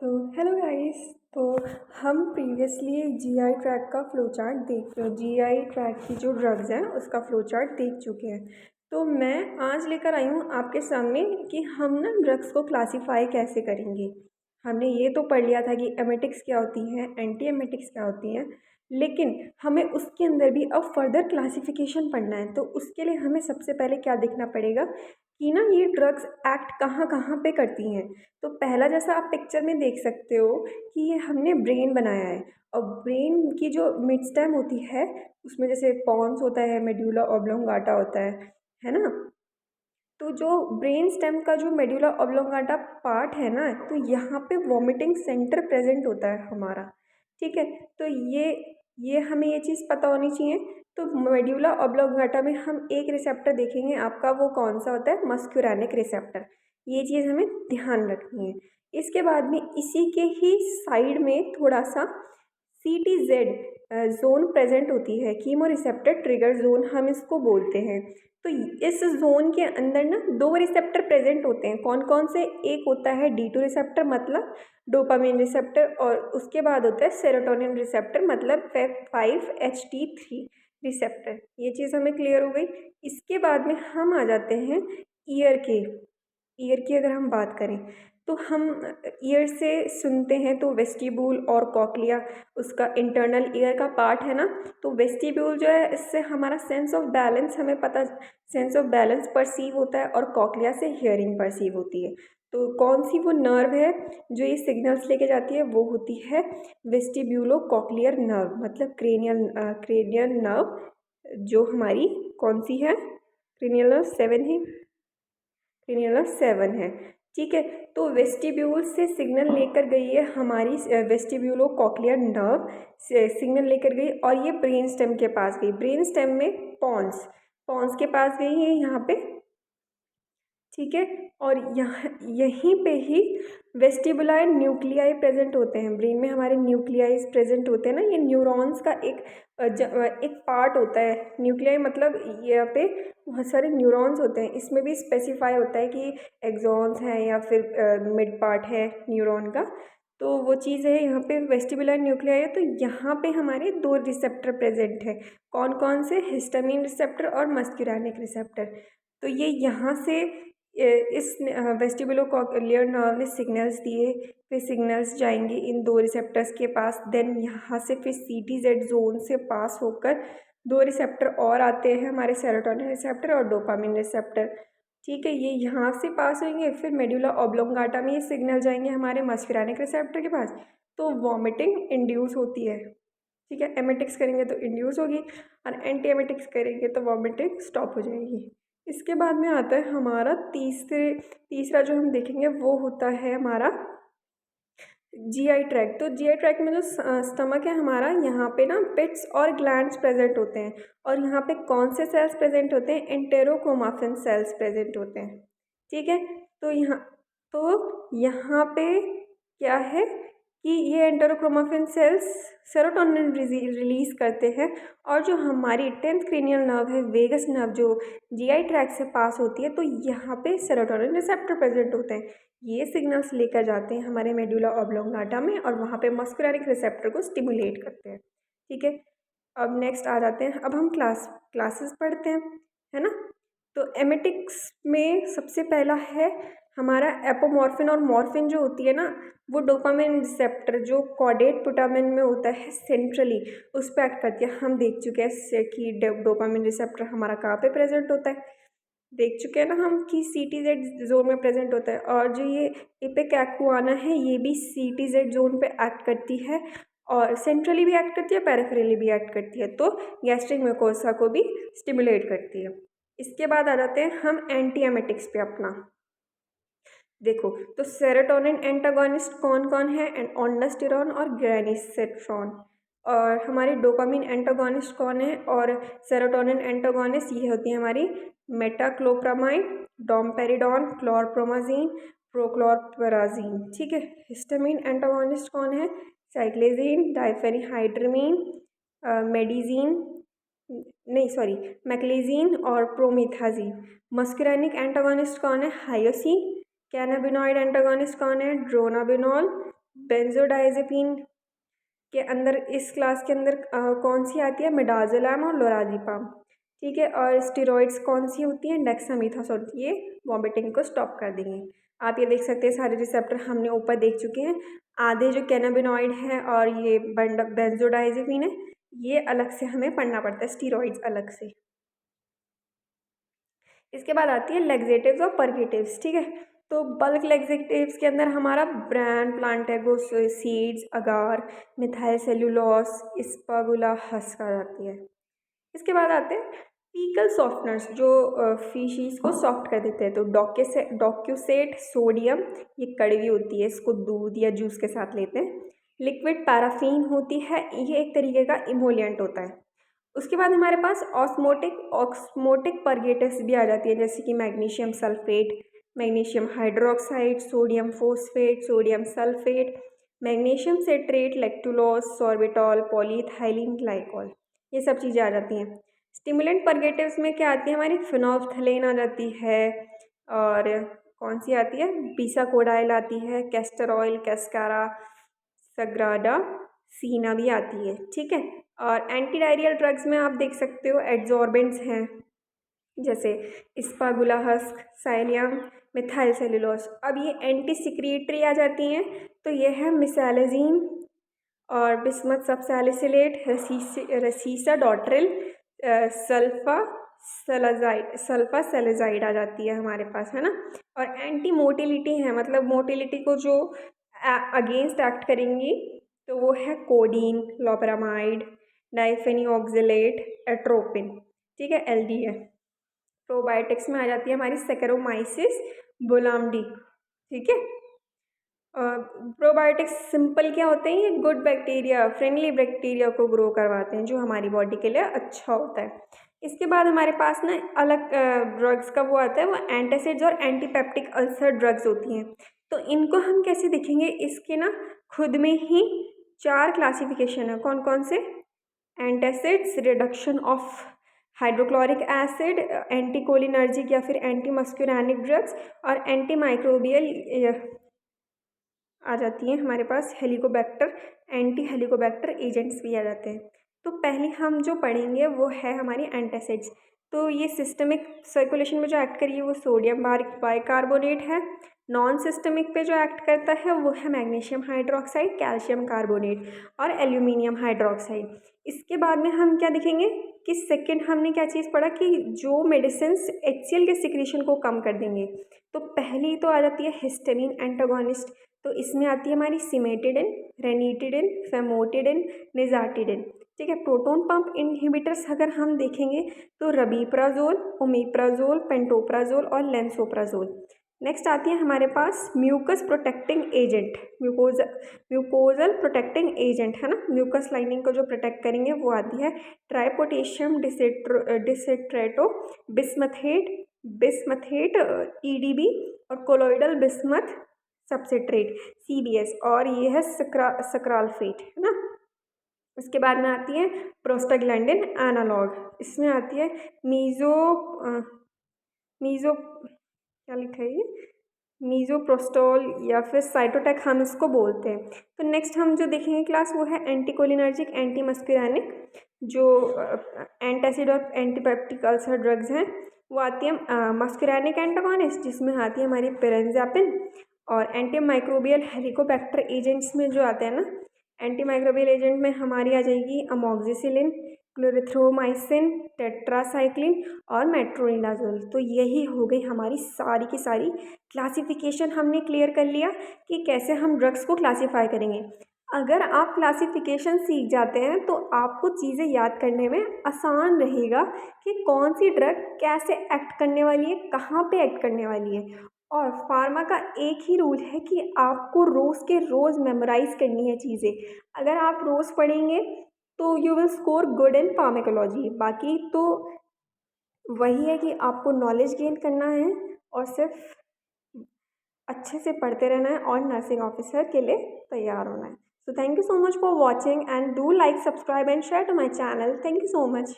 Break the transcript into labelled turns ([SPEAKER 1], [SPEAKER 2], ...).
[SPEAKER 1] तो hello guys. तो हम प्रीवियसली जीआई ट्रैक का फ्लो चार्ट जीआई ट्रैक की जो ड्रग्स हैं उसका फ्लो चार्ट देख चुके हैं। तो मैं आज लेकर आई हूँ आपके सामने कि हम ना ड्रग्स को क्लासीफाई कैसे करेंगे। हमने ये तो पढ़ लिया था कि एमेटिक्स क्या होती हैं, एंटी एमेटिक्स क्या होती हैं, लेकिन हमें उसके अंदर भी अब फर्दर क्लासिफिकेशन पढ़ना है। तो उसके लिए हमें सबसे पहले क्या देखना पड़ेगा कि ना ये ड्रग्स एक्ट कहाँ कहाँ पे करती हैं। तो पहला जैसा आप पिक्चर में देख सकते हो कि ये हमने ब्रेन बनाया है, और ब्रेन की जो मिड स्टेम होती है उसमें जैसे पॉन्स होता है, मेड्यूला ऑब्लोंगाटा होता है ना। तो जो ब्रेन स्टेम का जो मेड्यूला ऑब्लोंगाटा पार्ट है ना, तो यहाँ पे वॉमिटिंग सेंटर प्रेजेंट होता है हमारा। ठीक है, तो ये हमें ये चीज़ पता होनी चाहिए। तो मेड्यूला ऑब्लोंगाटा में हम एक रिसेप्टर देखेंगे आपका, वो कौन सा होता है, मस्क्यूरैनिक रिसेप्टर। ये चीज़ हमें ध्यान रखनी है। इसके बाद में इसी के ही साइड में थोड़ा सा CTZ जोन प्रेजेंट होती है, कीमो रिसेप्टर ट्रिगर जोन हम इसको बोलते हैं। तो इस जोन के अंदर ना दो रिसेप्टर प्रेजेंट होते हैं। कौन कौन से? एक होता है D2 रिसेप्टर मतलब डोपामिन रिसेप्टर, और उसके बाद होता है सेरोटोनिन रिसेप्टर मतलब 5-HT3 रिसेप्टर। ये चीज़ हमें क्लियर हो गई। इसके बाद में हम आ जाते हैं ईयर की अगर हम बात करें तो हम ईयर से सुनते हैं तो वेस्टिब्यूल और कॉक्लिया उसका इंटरनल ईयर का पार्ट है ना। तो वेस्टिब्यूल जो है इससे हमारा सेंस ऑफ बैलेंस हमें पता, सेंस ऑफ बैलेंस परसीव होता है, और कॉक्लिया से हियरिंग परसीव होती है। तो कौन सी वो नर्व है जो ये सिग्नल्स लेके जाती है, वो होती है वेस्टिब्यूलो कॉक्लियर नर्व मतलब क्रेनियल नर्व, जो हमारी कौन सी है, क्रेनियल नर्व 7 है, क्रेनियल नर्व 7 है। ठीक है, तो वेस्टिब्यूल से सिग्नल लेकर गई है हमारी वेस्टिब्यूलो कॉक्लियर नर्व से सिग्नल लेकर गई, और ये ब्रेन स्टेम के पास गई। ब्रेन स्टेम में पॉन्स पॉन्स के पास गई है यहाँ पे। ठीक है, और यहाँ यहीं पे ही वेस्टिबुलार न्यूक्लियाई प्रेजेंट होते हैं। ब्रेन में हमारे न्यूक्लियाई प्रेजेंट होते हैं ना, ये न्यूरॉन्स का एक पार्ट होता है। न्यूक्लियाई मतलब यहाँ पे बहुत सारे न्यूरॉन्स होते हैं। इसमें भी स्पेसिफाई होता है कि एक्सॉन्स हैं या फिर मिड पार्ट है न्यूरॉन का। तो वो चीज़ है यहाँ पे वेस्टिबुलर न्यूक्लियाई है। तो यहाँ पे हमारे दो रिसेप्टर प्रेजेंट है। कौन कौन से? हिस्टामिन रिसेप्टर और मस्क्यूरानिक रिसेप्टर। तो ये यहाँ से इस वेस्टिबुलोकॉक्लियर नर्व ने सिग्नल्स दिए, फिर सिग्नल्स जाएंगे इन दो रिसेप्टर्स के पास। देन यहाँ से फिर CTZ जोन से पास होकर दो रिसेप्टर और आते हैं हमारे, सेरोटोनिन रिसेप्टर और डोपामिन रिसेप्टर। ठीक है, ये यहाँ से पास होंगे, फिर मेड्यूला ऑब्लोंगाटा में ये सिग्नल जाएंगे हमारे मस्कुरानिक रिसेप्टर के पास। तो वॉमिटिंग इंड्यूस होती है। ठीक है, एमेटिक्स करेंगे तो इंड्यूस होगी, और एंटी एमेटिक्स करेंगे तो वॉमिटिंग स्टॉप हो जाएगी। इसके बाद में आता है हमारा तीसरा जो हम देखेंगे वो होता है हमारा GI ट्रैक। तो GI ट्रैक में जो स्टमक है हमारा, यहाँ पे ना पिट्स और ग्लैंड्स प्रेजेंट होते हैं, और यहाँ पे कौन से सेल्स प्रेजेंट होते हैं? एंटेरोक्रोमाफिन सेल्स प्रेजेंट होते हैं। ठीक है, तो यहाँ पे क्या है कि ये एंटेरोक्रोमाफिन सेल्स सेरोटोनिन रिलीज करते हैं, और जो हमारी 10th क्रेनियल नर्व है, वेगस नर्व, जो GI ट्रैक से पास होती है, तो यहाँ पे सेरोटोनिन रिसेप्टर प्रेजेंट होते हैं। ये सिग्नल्स लेकर जाते हैं हमारे मेडुला ऑब्लोंगाटा में, और वहाँ पे मस्कुलरिक रिसेप्टर को स्टिमुलेट करते हैं। ठीक है, अब नेक्स्ट आ जाते हैं, अब हम क्लासेस पढ़ते हैं, है ना। तो एमेटिक्स में सबसे पहला है हमारा एपोमॉर्फिन और मॉर्फिन। जो होती है ना, वो डोपामिन रिसेप्टर जो कॉर्डेट पुटामिन में होता है सेंट्रली, उस पर एक्ट करती है। हम देख चुके हैं कि डोपामिन रिसेप्टर हमारा कहाँ पे प्रेजेंट होता है, देख चुके हैं ना हम कि CTZ जोन में प्रेजेंट होता है। और जो ये इपिकैकुआना है, ये भी CTZ जोन पे एक्ट करती है, और सेंट्रली भी एक्ट करती है, पेरिफेरली भी एक्ट करती है। तो गैस्ट्रिक म्यूकोसा को भी स्टिमुलेट करती है। इसके बाद आ जाते हैं हम एंटी एमेटिक्स पे अपना। देखो, तो सेरोटोनिन एंटागोनिस्ट कौन कौन है? ऑन्डास्टिरोन और ग्रेनिसेट्रॉन। और हमारी डोपामिन एंटागोनिस्ट कौन है? और सेरोटोनिन एंटागोनिस्ट ये होती है हमारी मेटाक्लोप्रामाइड, डोमपेरिडॉन, क्लोरप्रोमाजीन, प्रोक्लोरपराजीन। ठीक है, हिस्टामिन एंटागोनिस्ट कौन है? साइक्लेजीन, डाइफेनिहाइड्रमीन, मेडिजीन, नहीं सॉरी, मैक्लीजीन और प्रोमिथाजीन। मस्कुरानिक एंटागोनिस्ट कौन है? हायोसिन। कैनाबिनॉइड एंटागोनिस्ट कौन है? ड्रोनाबिनॉल, बेंजोडाइजेपिन के अंदर इस क्लास के अंदर कौन सी आती है, मिडाजोलैम और लोराज़ेपाम, ठीक है। और स्टेरॉइड्स कौन सी होती हैं, डेक्सामेथासोन, ये वॉमिटिंग को स्टॉप कर देंगे। आप ये देख सकते हैं सारे रिसेप्टर हमने ऊपर देख चुके हैं। आधे जो कैनाबिनॉइड है और ये बेंजोडाइजेपिन है, ये अलग से हमें पढ़ना पड़ता है, स्टेरॉइड्स अलग से। इसके बाद आती है लेग्जेटिव्स और परगेटिव्स, ठीक है। तो बल्क लेग्जेटिव्स के अंदर हमारा ब्रांड, प्लांटेगो सीड्स, अगार, मिथाइल सेलुलोस, स्पागुला हस्क आ जाती है। इसके बाद आते हैं फीकल सॉफ्टनर्स जो फिशीज को सॉफ्ट कर देते हैं। तो डॉक्यूसेट सोडियम, ये कड़वी होती है, इसको दूध या जूस के साथ लेते हैं। लिक्विड पैराफिन होती है, ये एक तरीके का इमोलिएंट होता है। उसके बाद हमारे पास ऑस्मोटिक परगेटिव्स भी आ जाती है, जैसे कि magnesium sulphate, magnesium hydroxide, sodium phosphate, sodium sulphate, magnesium citrate, lactulose, sorbitol, polyethylene glycol, ये सब चीज़ें आ जाती हैं। स्टिमुलेंट परगेटिव्स में क्या आती है हमारी, फिनोल्फ्थलेन आ जाती है, और कौन सी आती है, बीसाकोडाइल आती है, कैस्टर ऑयल, कैस्कारा, सग्राडा, सीना भी आती है, ठीक है। और एंटी डायरियल ड्रग्स में आप देख सकते हो एड्जॉर्बेंट्स हैं, जैसे स्पागुला हस्क, साइलियम, मिथाइल सेलुलोज। अब ये एंटी सिक्रिएटरी आ जाती हैं, तो ये है मिसालेजीन और बिस्मथ सबसैलिसिलेट, रसीसा डॉट्रिल, सल्फा सेलेजाइड आ जाती है हमारे पास, है ना। और एंटी मोटिलिटी है, मतलब मोटिलिटी को जो अगेंस्ट एक्ट करेंगी, तो वो है कोडीन, लोपेरामाइड, डाइफेनिऑक्सिलेट, एट्रोपिन, ठीक है, LDA। प्रोबायोटिक्स में आ जाती है हमारी सेकेरोमाइसिस, बुलामडी, ठीक है। प्रोबायोटिक्स सिंपल क्या होते हैं, ये गुड बैक्टीरिया, फ्रेंडली बैक्टीरिया को ग्रो करवाते हैं, जो हमारी बॉडी के लिए अच्छा होता है। इसके बाद हमारे पास ना अलग ड्रग्स का वो आता है, वो एंटासिड्स और एंटीपेप्टिक अल्सर ड्रग्स होती हैं। तो इनको हम कैसे देखेंगे, इसके ना खुद में ही 4 क्लासिफिकेशन है। कौन कौन से, antacids, reduction of hydrochloric acid, anticholinergic या फिर एंटी मस्क्यूरानिक ड्रग्स, और एंटी माइक्रोबियल आ जाती हैं हमारे पास, हेलिकोबैक्टर, एंटी हेलिकोबैक्टर एजेंट्स भी आ जाते हैं। तो पहले हम जो पढ़ेंगे वो है हमारी एंटासिड्स। तो ये सिस्टमिक सर्कुलेशन में जो एक्ट करिए वो सोडियम बाइकार्बोनेट है। नॉन सिस्टमिक पे जो एक्ट करता है वो है मैग्नीशियम हाइड्रोक्साइड, कैल्शियम कार्बोनेट और एल्यूमिनियम हाइड्रोक्साइड। इसके बाद में हम क्या देखेंगे कि सेकेंड हमने क्या चीज़ पढ़ा कि जो मेडिसिन HCl के सिक्रीशन को कम कर देंगे। तो पहली तो आ जाती है हिस्टामिन एंटागोनिस्ट, तो इसमें आती है हमारी सिमेटिडिन, रेनिटिडिन, फेमोटिडिन, निजाटिडिन, ठीक है। प्रोटोन पंप इनहिबिटर्स अगर हम देखेंगे तो रबीप्राजोल, ओमेप्राजोल, पेंटोप्राजोल और लेंसोप्राजोल। नेक्स्ट आती है हमारे पास mucus protecting agent, mucosal protecting agent, है ना, म्यूकस लाइनिंग को जो प्रोटेक्ट करेंगे वो आती है ट्राइपोटेशियम डिसिट्रेटो, बिस्मथेट, EDB और कोलोइडल बिस्मथ सबसेट्रेट, CBS, और ये है सक्रालफेट, है ना। इसके बाद में आती है प्रोस्टाग्लैंडिन एनालॉग, इसमें आती है मीजो क्या लिखा है ये, मीजोप्रोस्टोल या फिर साइटोटैक हम इसको बोलते हैं। तो नेक्स्ट हम जो देखेंगे क्लास वो है एंटीकोलिनर्जिक, एंटी मस्क्यूरानिक, जो एंटासिड और एंटीपेप्टिक अल्सर ड्रग्स हैं। वो आती है मस्क्यूरानिक एंटागोनिस्ट, जिसमें आती है हमारी पिरेंजापिन, और एंटी माइक्रोबियल हेलिकोबैक्टर एजेंट्स में जो आते हैं ना, एंटी माइक्रोबियल एजेंट में हमारी आ जाएगी अमोक्सिसिलिन, क्लोरिथ्रोमाइसिन, टेट्रासाइक्लिन और मेट्रोनिडाजोल। तो यही हो गई हमारी सारी की सारी क्लासिफिकेशन। हमने क्लियर कर लिया कि कैसे हम ड्रग्स को क्लासीफाई करेंगे। अगर आप क्लासिफिकेशन सीख जाते हैं तो आपको चीज़ें याद करने में आसान रहेगा कि कौन सी ड्रग कैसे एक्ट करने वाली है, कहाँ पे एक्ट करने वाली है। और फार्मा का एक ही रूल है कि आपको रोज़ के रोज़ मेमोराइज करनी है चीज़ें। अगर आप रोज़ पढ़ेंगे तो you will score good in pharmacology. बाकी तो वही है कि आपको नॉलेज गेन करना है और सिर्फ अच्छे से पढ़ते रहना है और नर्सिंग ऑफिसर के लिए तैयार होना है। So thank you so much for watching and do like, subscribe and share to my channel. Thank you so much.